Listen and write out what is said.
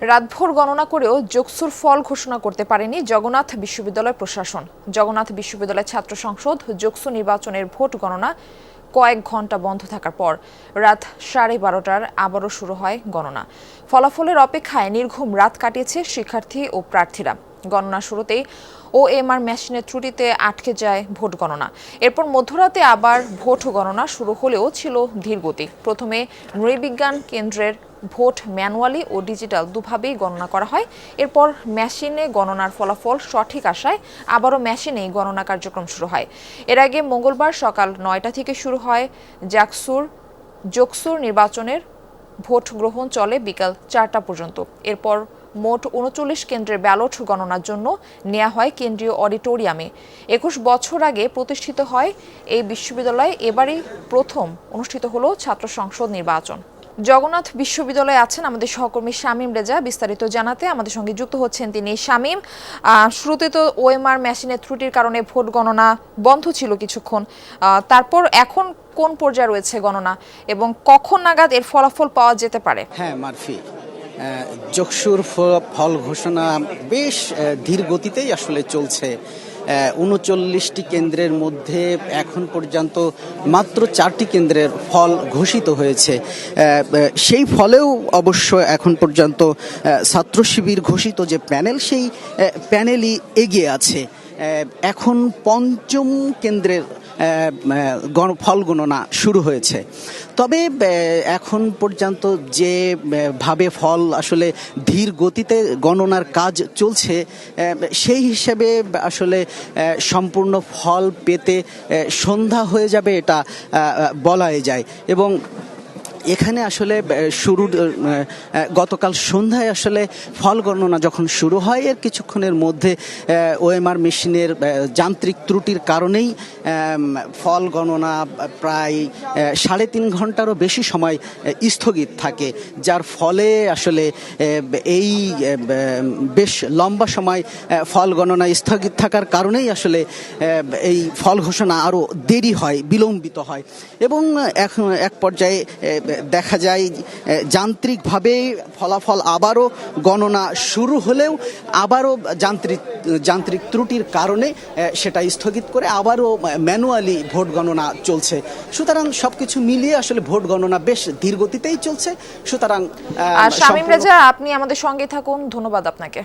রাতভর গণনা করেও যোগসুর ফল ঘোষণা করতে পারেনি জগন্নাথ বিশ্ববিদ্যালয় প্রশাসন। জগন্নাথ বিশ্ববিদ্যালয় ছাত্র সংসদ যোগসু নির্বাচনের ভোট গণনা কয়েক ঘন্টা বন্ধ থাকার পর রাত 12:30টার আবারও শুরু হয় গণনা। ফলাফলের অপেক্ষায় নির্ঘুম রাত কাটিয়েছে শিক্ষার্থী ও প্রার্থীরা। গণনা শুরুতেই ওএমআর মেশিনের ত্রুটিতে আটকে যায় ভোট গণনা। এরপর মধ্যরাতে আবার ভোট গণনা শুরু হলেও ছিল ধীরগতি। প্রথমে নৃবিজ্ঞান কেন্দ্রের ভোট ম্যানুয়ালি ও ডিজিটাল দুভাবেই গণনা করা হয়। এরপর মেশিনে গণনার ফলাফল সঠিক আসায় আবারও মেশিনেই গণনা কার্যক্রম শুরু হয়। এর আগে মঙ্গলবার সকাল 9টা থেকে শুরু হয় যোগসুর নির্বাচনের ভোট গ্রহণ চলে বিকাল 4টা পর্যন্ত। এরপর মোট 39 কেন্দ্রের ব্যালট গণনার জন্য নেওয়া হয় কেন্দ্রীয় অডিটোরিয়ামে। 21 বছর আগে প্রতিষ্ঠিত হয় এই বিশ্ববিদ্যালয়ে এবারই প্রথম অনুষ্ঠিত হলো ছাত্র সংসদ নির্বাচন। জগন্নাথ বিশ্ববিদ্যালয়ে আছেন আমাদের সহকর্মী শামীম রেজা। বিস্তারিত জানাতে আমাদের সঙ্গে যুক্ত হচ্ছেন তিনি। শামীম, শুরুতে তো ওএমআর মেশিনের ত্রুটির কারণে ভোট গণনা বন্ধ ছিল কিছুক্ষণ, তারপর এখন কোন পর্যায়ে রয়েছে গণনা এবং কখন নাগাদ এর ফলাফল পাওয়া যেতে পারে? হ্যাঁ মারফি, যোগসুর ফল ঘোষণা বেশ ধীর গতিতেই আসলে চলছে। 39টি কেন্দ্রের মধ্যে এখন পর্যন্ত মাত্র 4টি কেন্দ্রের ফল ঘোষিত হয়েছে। সেই ফলেও অবশ্য এখন পর্যন্ত ছাত্র শিবির ঘোষিত যে প্যানেল, সেই প্যানেলই এগিয়ে আছে। এখন পঞ্চম কেন্দ্রের ফল গণনা শুরু হয়েছে। তবে এখন পর্যন্ত যে ভাবে ফল আসলে ধীর গতিতে গণনার কাজ চলছে, সেই হিসেবে আসলে সম্পূর্ণ ফল পেতে সন্ধ্যা হয়ে যাবে এটা বলাই যায়। এবং এখানে আসলে গতকাল সন্ধ্যায় আসলে ফল গণনা যখন শুরু হয়, এর কিছুক্ষণের মধ্যে ওএমআর মেশিনের যান্ত্রিক ত্রুটির কারণেই ফল গণনা প্রায় 3.5 ঘন্টারও বেশি সময় স্থগিত থাকে, যার ফলে আসলে এই বেশ লম্বা সময় ফল গণনা স্থগিত থাকার কারণেই আসলে এই ফল ঘোষণা আরও দেরি হয়, বিলম্বিত হয়। এবং এখন এক পর্যায়ে দেখা যায় যান্ত্রিকভাবে ফলাফল আবারও গণনা শুরু হলেও আবারও যান্ত্রিক ত্রুটির কারণে সেটা স্থগিত করে আবারও ম্যানুয়ালি ভোট গণনা চলছে। সুতরাং সবকিছু মিলিয়ে আসলে ভোট গণনা বেশ ধীর গতিতেই চলছে। সুতরাং শামীম রেজা, আপনি আমাদের সঙ্গে থাকুন। ধন্যবাদ আপনাকে।